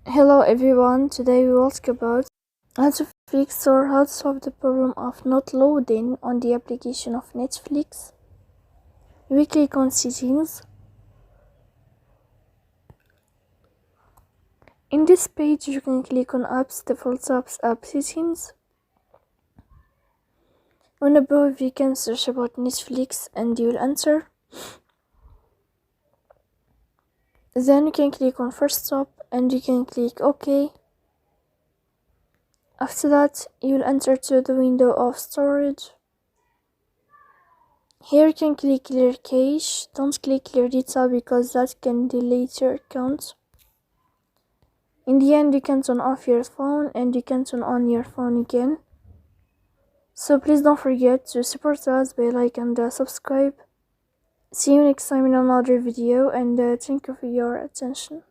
Hello everyone, today we will talk about how to fix or how to solve the problem of not loading on the application of Netflix. We click on settings. In this page you can click on apps, default apps, app settings. On above you can search about Netflix and you will enter. Then you can click on first stop and you can click OK. After that you will enter to the window of storage. Here you can click clear cache. Don't click clear data because that can delete your account. In the end you can turn off your phone and you can turn on your phone again. So please don't forget to support us by like and subscribe. See you next time in another video and thank you for your attention.